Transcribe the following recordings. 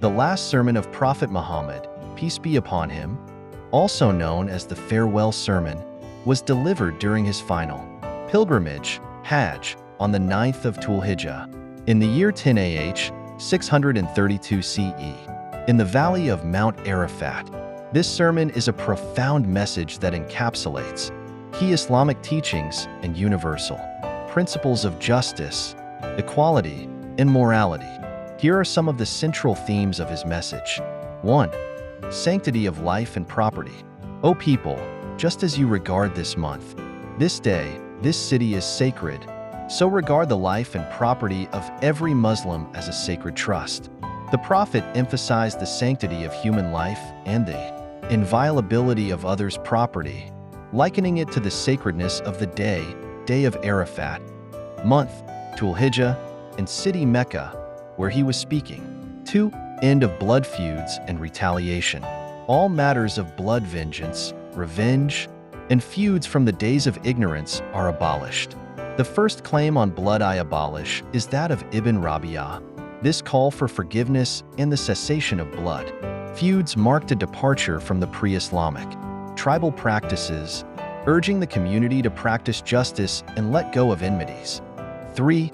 The last sermon of Prophet Muhammad, peace be upon him, also known as the farewell sermon, was delivered during his final pilgrimage, Hajj, on the 9th of Dhul-Hijjah, in the year 10 AH 632 CE, in the Valley of Mount Arafat. This sermon is a profound message that encapsulates key Islamic teachings and universal principles of justice, equality, and morality. Here are some of the central themes of his message. 1. Sanctity of life and property. O people, just as you regard this month, this day, this city is sacred, so regard the life and property of every Muslim as a sacred trust. The Prophet emphasized the sanctity of human life and the inviolability of others' property, likening it to the sacredness of the day of Arafat, month, Dhul-Hijjah, and city Mecca, where he was speaking. 2. End of blood feuds and retaliation. All matters of blood vengeance, revenge, and feuds from the days of ignorance are abolished. The first claim on blood I abolish is that of Ibn Rabi'ah. This call for forgiveness and the cessation of blood feuds marked a departure from the pre-Islamic tribal practices, urging the community to practice justice and let go of enmities. 3.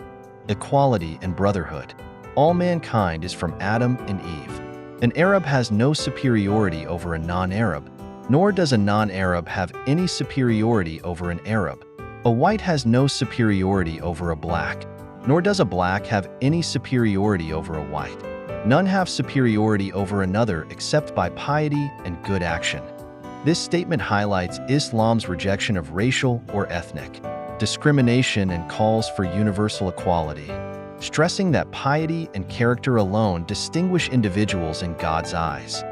Equality and brotherhood. All mankind is from Adam and Eve. An Arab has no superiority over a non-Arab, nor does a non-Arab have any superiority over an Arab. A white has no superiority over a black, nor does a black have any superiority over a white. None have superiority over another except by piety and good action. This statement highlights Islam's rejection of racial or ethnic discrimination and calls for universal equality, stressing that piety and character alone distinguish individuals in God's eyes.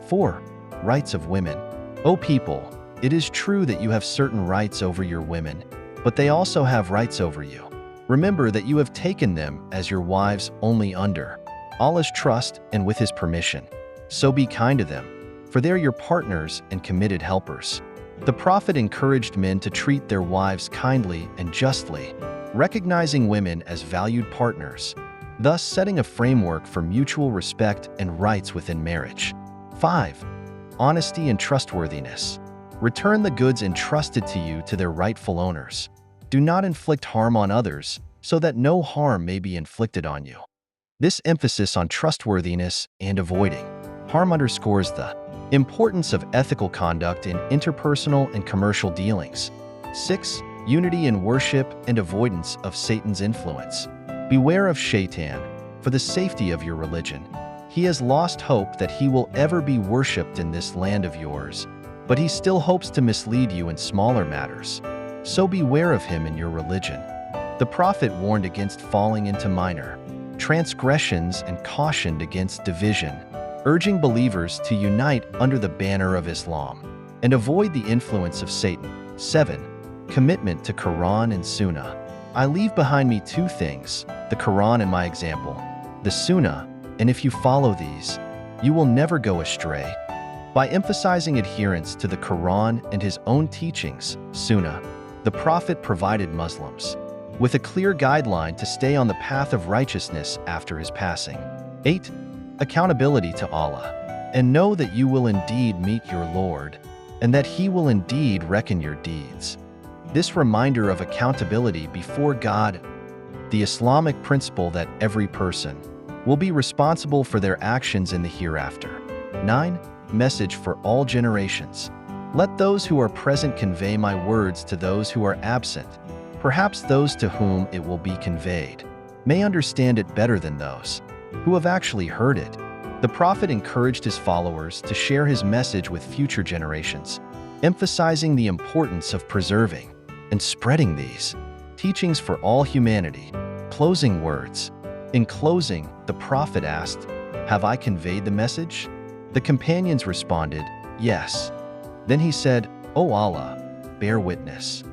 4. Rights of women. O people, it is true that you have certain rights over your women, but they also have rights over you. Remember that you have taken them as your wives only under Allah's trust and with His permission. So be kind to them, for they are your partners and committed helpers. The Prophet encouraged men to treat their wives kindly and justly, recognizing women as valued partners, thus setting a framework for mutual respect and rights within marriage. 5. Honesty and trustworthiness. Return the goods entrusted to you to their rightful owners. Do not inflict harm on others, so that no harm may be inflicted on you. This emphasis on trustworthiness and avoiding harm underscores the importance of ethical conduct in interpersonal and commercial dealings. 6. Unity in worship and avoidance of Satan's influence. Beware of Shaitan, for the safety of your religion. He has lost hope that he will ever be worshipped in this land of yours, but he still hopes to mislead you in smaller matters. So beware of him in your religion. The Prophet warned against falling into minor transgressions and cautioned against division, urging believers to unite under the banner of Islam and avoid the influence of Satan. 7. Commitment to Quran and Sunnah. I leave behind me two things, the Quran and my example, the Sunnah, and if you follow these, you will never go astray. By emphasizing adherence to the Quran and his own teachings, Sunnah, the Prophet provided Muslims with a clear guideline to stay on the path of righteousness after his passing. 8. Accountability to Allah. And know that you will indeed meet your Lord, and that He will indeed reckon your deeds. This reminder of accountability before God, the Islamic principle that every person will be responsible for their actions in the hereafter. 9. Message for all generations. Let those who are present convey my words to those who are absent. Perhaps those to whom it will be conveyed may understand it better than those who have actually heard it. The Prophet encouraged his followers to share his message with future generations, emphasizing the importance of preserving and spreading these teachings for all humanity. Closing words. In closing, the Prophet asked, "Have I conveyed the message?" The companions responded, "Yes." Then he said, "O Allah, bear witness."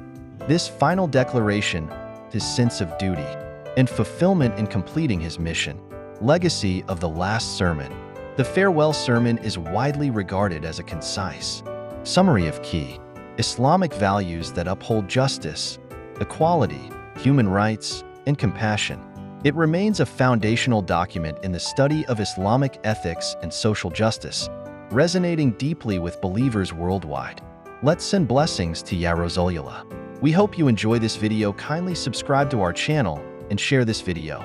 This final declaration, his sense of duty and fulfillment in completing his mission. Legacy of the last sermon. The farewell sermon is widely regarded as a concise summary of key Islamic values that uphold justice, equality, human rights, and compassion. It remains a foundational document in the study of Islamic ethics and social justice, resonating deeply with believers worldwide. Let's send blessings to Ya Rasulullah. We hope you enjoy this video. Kindly subscribe to our channel and share this video.